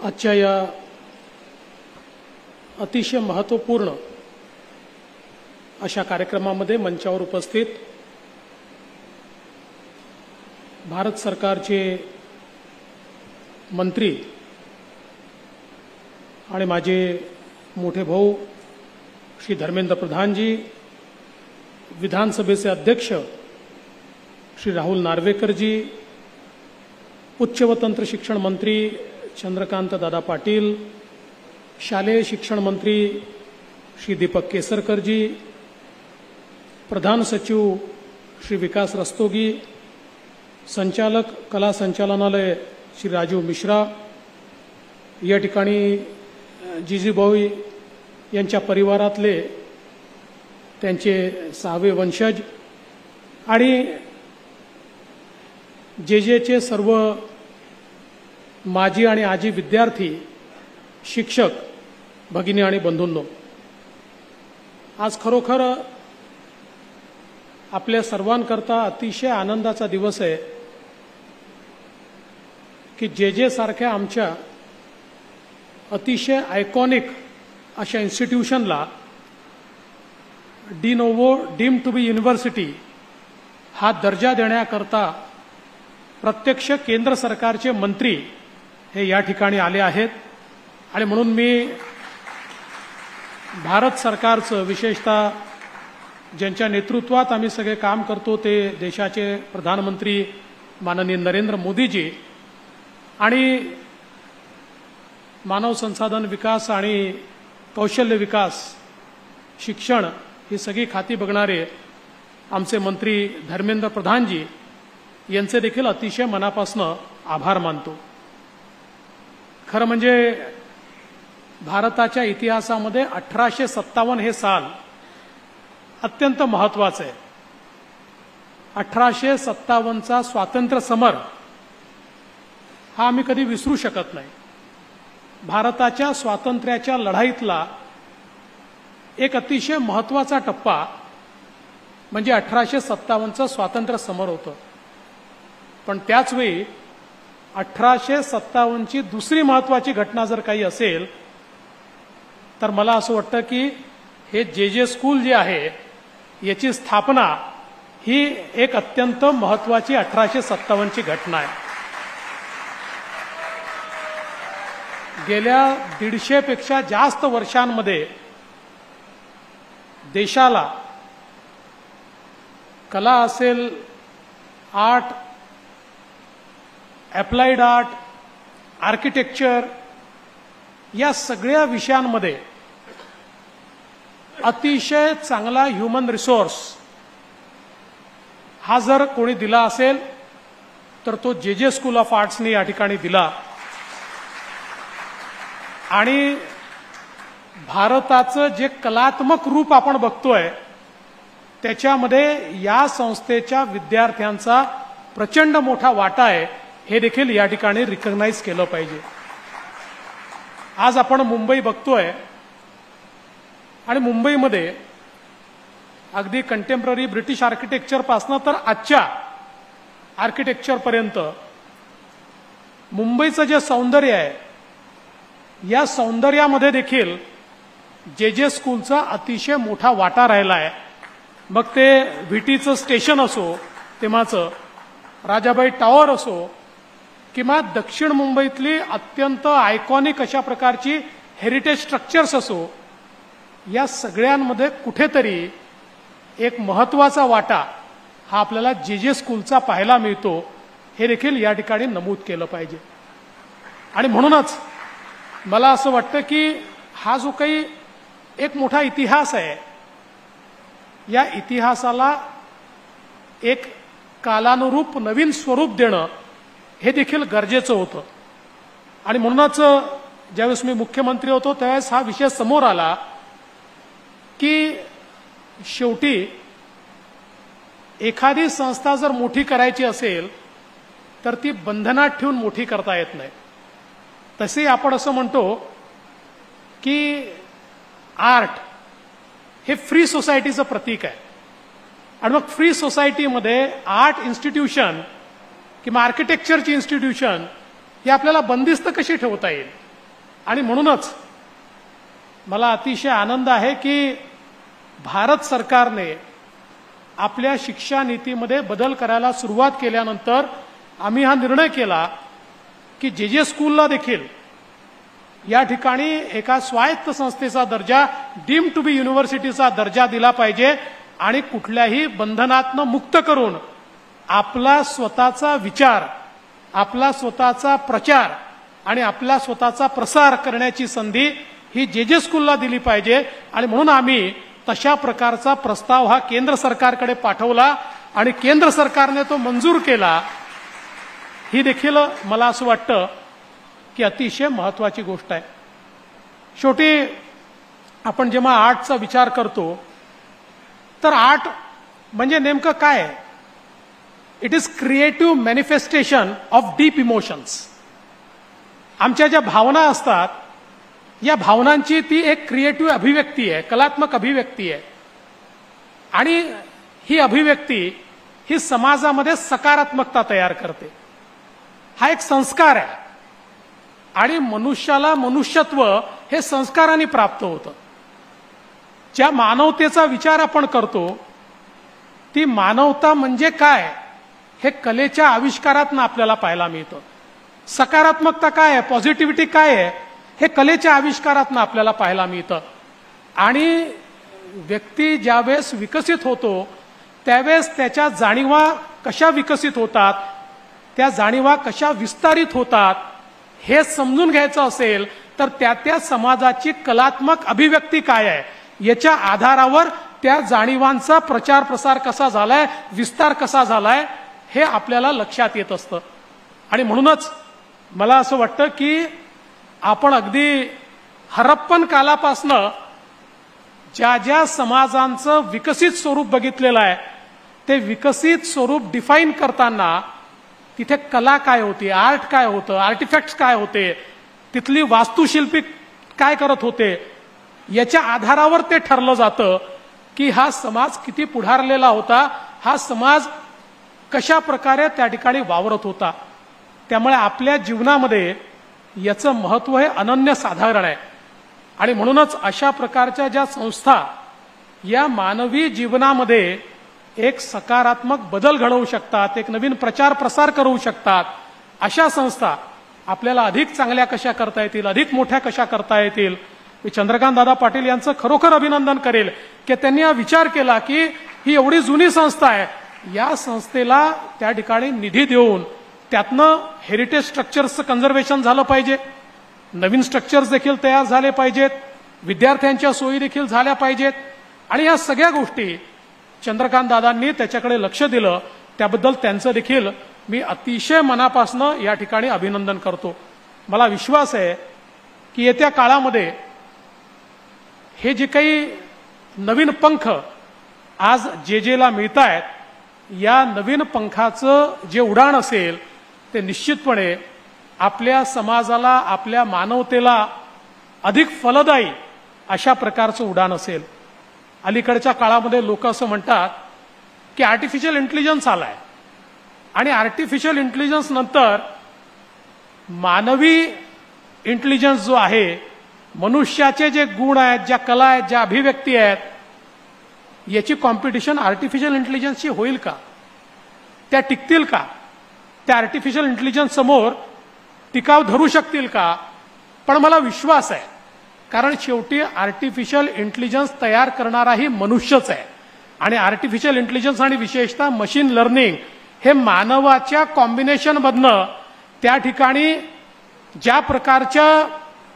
आजच्या या अतिशय महत्त्वपूर्ण अशा कार्यक्रमामध्ये मंचावर उपस्थित भारत सरकारचे मंत्री आणि माझे मोठे भाऊ श्री धर्मेंद्र प्रधानजी, विधानसभेचे अध्यक्ष श्री राहुल नार्वेकरजी, उच्च व तंत्र शिक्षण मंत्री चंद्रकांत दादा पाटील, शालेय शिक्षण मंत्री श्री दीपक केसरकरजी, प्रधान सचिव श्री विकास रस्तोगी, संचालक कला संचालनालय श्री राजीव मिश्रा, या ठिकाणी जिजीभाऊ यांच्या परिवारातले त्यांचे 6वे वंशज आणि जेजेचे सर्व माजी आणि आजी विद्यार्थी, शिक्षक भगिनी आणि बंधूंनो, आज खरोखर आपल्या सर्वांकरता अतिशय आनंदाचा दिवस आहे की जेजे सारख्या आमच्या अतिशय आयकॉनिक अशा इन्स्टिट्यूशनला de novo deemed to be university हा दर्जा देण्याकरता प्रत्यक्ष केंद्र सरकारचे मंत्री हे या ठिकाणी आले आहेत. आणि म्हणून मी भारत सरकारचं, विशेषतः ज्यांच्या नेतृत्वात आम्ही सगळे काम करतो ते देशाचे प्रधानमंत्री माननीय नरेंद्र मोदीजी आणि मानव संसाधन विकास आणि कौशल्य विकास, शिक्षण ही सगळी खाती बघणारे आमचे मंत्री धर्मेंद्र प्रधानजी यांचे देखील अतिशय मनापासून आभार मानतो. खरं म्हणजे भारताच्या इतिहासामध्ये 1857 हे साल अत्यंत महत्त्वाचं आहे. 1857चा स्वातंत्र्य समर हा आम्ही कधी विसरू शकत नाही. भारताच्या स्वातंत्र्याच्या लढाईतला एक अतिशय महत्त्वाचा टप्पा म्हणजे 1857चं स्वातंत्र्य समर होतं. पण त्याच वेळी 1857ची दुसरी महत्त्वाची घटना जर काही असेल तर मला असं वाटतं की हे जे स्कूल जे आहे याची स्थापना ही एक अत्यंत महत्त्वाची 1857ची घटना आहे. गेल्या 150 पेक्षा जास्त वर्षांमध्ये देशाला कला असेल, आर्ट, अप्लाइड आर्ट, आर्किटेक्चर या सगळ्या विषयांमध्ये अतिशय चांगला ह्युमन रिसोर्स हा जर कोणी दिला असेल तर तो जे स्कूल ऑफ आर्ट्सने या ठिकाणी दिला. आणि भारताचं जे कलात्मक रूप आपण बघतोय त्याच्यामध्ये या संस्थेच्या विद्यार्थ्यांचा प्रचंड मोठा वाटा आहे, हे देखील या ठिकाणी रिकग्नाइज केलं पाहिजे. आज आपण मुंबई बघतोय आणि मुंबईमध्ये अगदी कंटेम्पररी ब्रिटिश आर्किटेक्चर पासून तर आजच्या आर्किटेक्चर पर्यंत मुंबईचं जे सौंदर्य आहे या सौंदर्यामध्ये देखील जे स्कूलचा अतिशय मोठा वाटा राहिला आहे. मग ते व्हीटीचं स्टेशन असो, तेव्हाचं राजाबाई टॉवर असो किंवा दक्षिण मुंबईतली अत्यंत आयकॉनिक अशा प्रकारची हेरिटेज स्ट्रक्चर्स असो, या सगळ्यांमध्ये कुठेतरी एक महत्त्वाचा वाटा हा आपल्याला जे स्कूलचा पाहायला मिळतो, हे देखील या ठिकाणी नमूद केलं पाहिजे. आणि म्हणूनच मला असं वाटतं की हा जो काही एक मोठा इतिहास आहे या इतिहासाला एक कालानुरूप नवीन स्वरूप देणं हे देखील गरजेचं होतं. आणि म्हणूनच ज्यावेळेस मी मुख्यमंत्री होतो त्यावेळेस हा विषय समोर आला की शेवटी एखादी संस्था जर मोठी करायची असेल तर ती बंधनात ठेवून मोठी करता येत नाही. तसे आपण असं म्हणतो की आर्ट हे फ्री सोसायटीचं प्रतीक आहे. आणि मग फ्री सोसायटीमध्ये आर्ट इन्स्टिट्यूशन किंवा आर्किटेक्चरची इन्स्टिट्यूशन ही आपल्याला बंदिस्त कशी ठेवता येईल आणि म्हणूनच मला अतिशय आनंद आहे की भारत सरकारने आपल्या शिक्षा नीतीमध्ये बदल करायला सुरुवात केल्यानंतर आम्ही हा निर्णय केला की जे स्कूलला देखील या ठिकाणी एका स्वायत्त संस्थेचा दर्जा, डीम टू बी युनिव्हर्सिटीचा दर्जा दिला पाहिजे आणि कुठल्याही बंधनातनं मुक्त करून आपला स्वतःचा विचार, आपला स्वतःचा प्रचार आणि आपला स्वतःचा प्रसार करण्याची संधी ही जे स्कूलला दिली पाहिजे. आणि म्हणून आम्ही तशा प्रकारचा प्रस्ताव हा केंद्र सरकारकडे पाठवला आणि केंद्र सरकारने तो मंजूर केला. ही देखील मला असं वाटतं की अतिशय महत्वाची गोष्ट आहे. शेवटी आपण जेव्हा आर्टचा विचार करतो तर आर्ट म्हणजे नेमकं काय आहे? It is creative manifestation of deep emotions. आमच्या ज्या भावना असतात या भावनांची ती एक क्रिएटिव्ह अभिव्यक्ती आहे, कलात्मक अभिव्यक्ती आहे. आणि ही अभिव्यक्ती ही समाजामध्ये सकारात्मकता तयार करते. हा एक संस्कार आहे आणि मनुष्याला मनुष्यत्व हे संस्काराने प्राप्त होतं. ज्या मानवतेचा विचार आपण करतो ती मानवता म्हणजे काय हे कलेच्या आविष्कारातनं आपल्याला पाहायला मिळतं. सकारात्मकता काय आहे, पॉझिटिव्हिटी काय आहे हे कलेच्या आविष्कारातनं आपल्याला पाहायला मिळतं. आणि व्यक्ती ज्यावेळेस विकसित होतो त्यावेळेस त्याच्या जाणीवा कशा विकसित होतात, त्या जाणीवा कशा विस्तारित होतात हे समजून घ्यायचं असेल तर त्या समाजाची कलात्मक अभिव्यक्ती काय आहे याच्या आधारावर त्या जाणीवांचा प्रचार प्रसार कसा झालाय, विस्तार कसा झालाय हे आपल्याला लक्षात येत असतं. आणि म्हणूनच मला असं वाटतं की आपण अगदी हरप्पन कालापासनं ज्या ज्या समाजांचं विकसित स्वरूप बघितलेलं आहे ते विकसित स्वरूप डिफाईन करताना तिथे कला काय होती, आर्ट काय होतं, आर्टिफॅक्ट्स काय होते, तिथली वास्तुशिल्पी काय करत होते याच्या आधारावर ते ठरलं जातं की हा समाज किती पुढारलेला होता, हा समाज कशा प्रकारे त्या ठिकाणी वावरत होता. त्यामुळे आपल्या जीवनामध्ये याचं महत्व हे अनन्यसाधारण आहे. आणि म्हणूनच अशा प्रकारच्या ज्या संस्था या मानवी जीवनामध्ये एक सकारात्मक बदल घडवू शकतात, एक नवीन प्रचार प्रसार करू शकतात, अशा संस्था आपल्याला अधिक चांगल्या कशा करता येतील, अधिक मोठ्या कशा करता येतील. मी चंद्रकांत दादा पाटील यांचं खरोखर अभिनंदन करेल की त्यांनी हा विचार केला की ही एवढी जुनी संस्था आहे, या संस्थेला त्या ठिकाणी निधी देऊन त्यातनं हेरिटेज स्ट्रक्चर्सचं कन्झर्वेशन झालं पाहिजे, नवीन स्ट्रक्चर्स देखील तयार झाले पाहिजेत, विद्यार्थ्यांच्या सोयी देखील झाल्या पाहिजेत. आणि या सगळ्या गोष्टी चंद्रकांत दादांनी त्याच्याकडे लक्ष दिलं, त्याबद्दल त्यांचं देखील मी अतिशय मनापासून या ठिकाणी अभिनंदन करतो. मला विश्वास आहे की येत्या काळामध्ये हे जे काही नवीन पंख आज जेला मिळत आहेत, या नवीन पंखाचं जे उडाण असेल ते निश्चितपणे आपल्या समाजाला, आपल्या मानवतेला अधिक फलदायी अशा प्रकारचं उडाण असेल. अलीकडच्या काळामध्ये लोक असं म्हणतात की आर्टिफिशियल इंटेलिजन्स आलाय आणि आर्टिफिशियल इंटेलिजन्स नंतर मानवी इंटेलिजन्स जो आहे, मनुष्याचे जे गुण आहेत, ज्या कला आहेत, ज्या अभिव्यक्ती आहेत, याची कॉम्पिटिशन आर्टिफिशियल इंटेलिजन्सची होईल का? त्या टिकतील का? त्या आर्टिफिशियल इंटेलिजन्स समोर टिकाव धरू शकतील का? पण मला विश्वास आहे, कारण शेवटी आर्टिफिशियल इंटेलिजन्स तयार करणाराही मनुष्यच आहे आणि आर्टिफिशियल इंटेलिजन्स आणि विशेषतः मशीन लर्निंग हे मानवाच्या कॉम्बिनेशनमधनं त्या ठिकाणी ज्या प्रकारच्या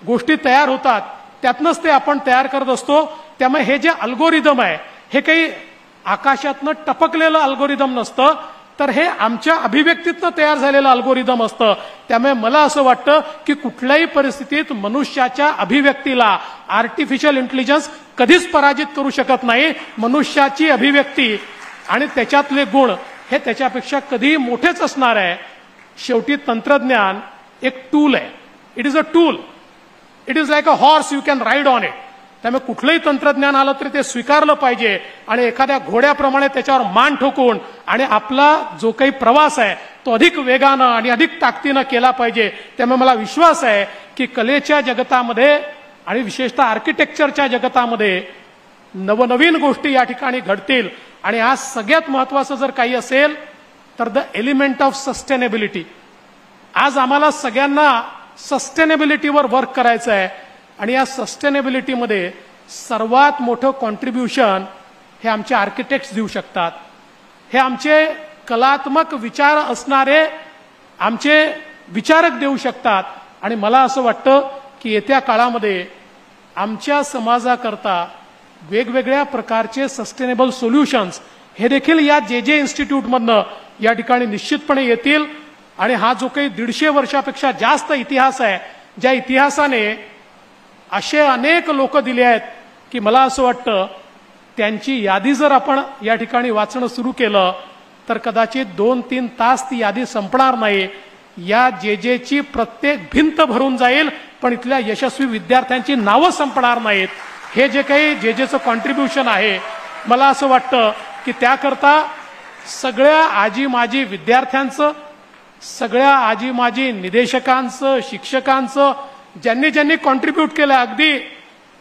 गोष्टी तयार होतात त्यातनंच ते आपण तयार करत असतो. त्यामुळे हे जे अल्गोरिदम आहे हे काही आकाशातनं टपकलेलं अल्गोरिदम नसतं, तर हे आमच्या अभिव्यक्तीतनं तयार झालेलं अल्गोरिदम असतं. त्यामुळे मला असं वाटतं की कुठल्याही परिस्थितीत मनुष्याच्या अभिव्यक्तीला आर्टिफिशियल इंटेलिजन्स कधीच पराजित करू शकत नाही. मनुष्याची अभिव्यक्ती आणि त्याच्यातले गुण हे त्याच्यापेक्षा कधीही मोठेच असणार आहे. शेवटी तंत्रज्ञान एक टूल आहे. It is a tool. It is like a horse, you can ride on it. त्यामुळे कुठलंही तंत्रज्ञान आलं तरी ते स्वीकारलं पाहिजे आणि एखाद्या घोड्याप्रमाणे त्याच्यावर मान ठोकून आणि आपला जो काही प्रवास आहे तो अधिक वेगानं आणि अधिक ताकदीनं केला पाहिजे. त्यामुळे मला विश्वास आहे की कलेच्या जगतामध्ये आणि विशेषतः आर्किटेक्चरच्या जगतामध्ये नवनवीन गोष्टी या ठिकाणी घडतील. आणि आज सगळ्यात महत्त्वाचं जर काही असेल तर द एलिमेंट ऑफ सस्टेनेबिलिटी. आज आम्हाला सगळ्यांना सस्टेनेबिलिटीवर वर्क करायचं आहे आणि या सस्टेनेबिलिटीमध्ये सर्वात मोठं कॉन्ट्रीब्युशन हे आमचे आर्किटेक्ट्स देऊ शकतात. हे आमचे कलात्मक विचार असणारे आमचे विचारक देऊ शकतात. आणि मला असं वाटतं की येत्या काळामध्ये आमच्या समाजाकरता वेगवेगळ्या प्रकारचे सस्टेनेबल सोल्युशन्स हे देखील या जे इन्स्टिट्यूटमधनं या ठिकाणी निश्चितपणे येतील. आणि हा जो काही 150 वर्षापेक्षा जास्त इतिहास आहे, ज्या इतिहासाने असे अनेक लोक दिले आहेत की मला असं वाटतं त्यांची यादी जर आपण या ठिकाणी वाचणं सुरू केलं तर कदाचित 2-3 तास ती यादी संपणार नाही. या जेची प्रत्येक भिंत भरून जाईल, पण इथल्या यशस्वी विद्यार्थ्यांची नावं संपणार नाहीत. हे जे काही जेचं कॉन्ट्रीब्युशन आहे, मला असं वाटतं की त्याकरता सगळ्या आजी माजी विद्यार्थ्यांचं, सगळ्या आजी माजी निदेशकांचं, शिक्षकांचं, ज्यांनी ज्यांनी कॉन्ट्रीब्यूट केलं, अगदी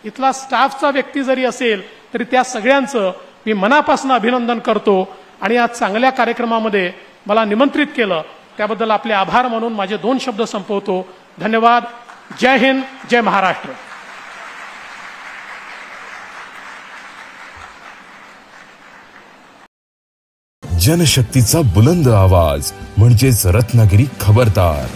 इथला स्टाफचा व्यक्ती जरी असेल तरी त्या सगळ्यांचं मी मनापासून अभिनंदन करतो. आणि या चांगल्या कार्यक्रमामध्ये मला निमंत्रित केलं त्याबद्दल आपले आभार मानून माझे 2 शब्द संपवतो. धन्यवाद. जय हिंद, जय महाराष्ट्र. जनशक्तीचा बुलंद आवाज म्हणजेच रत्नागिरी खबरदार.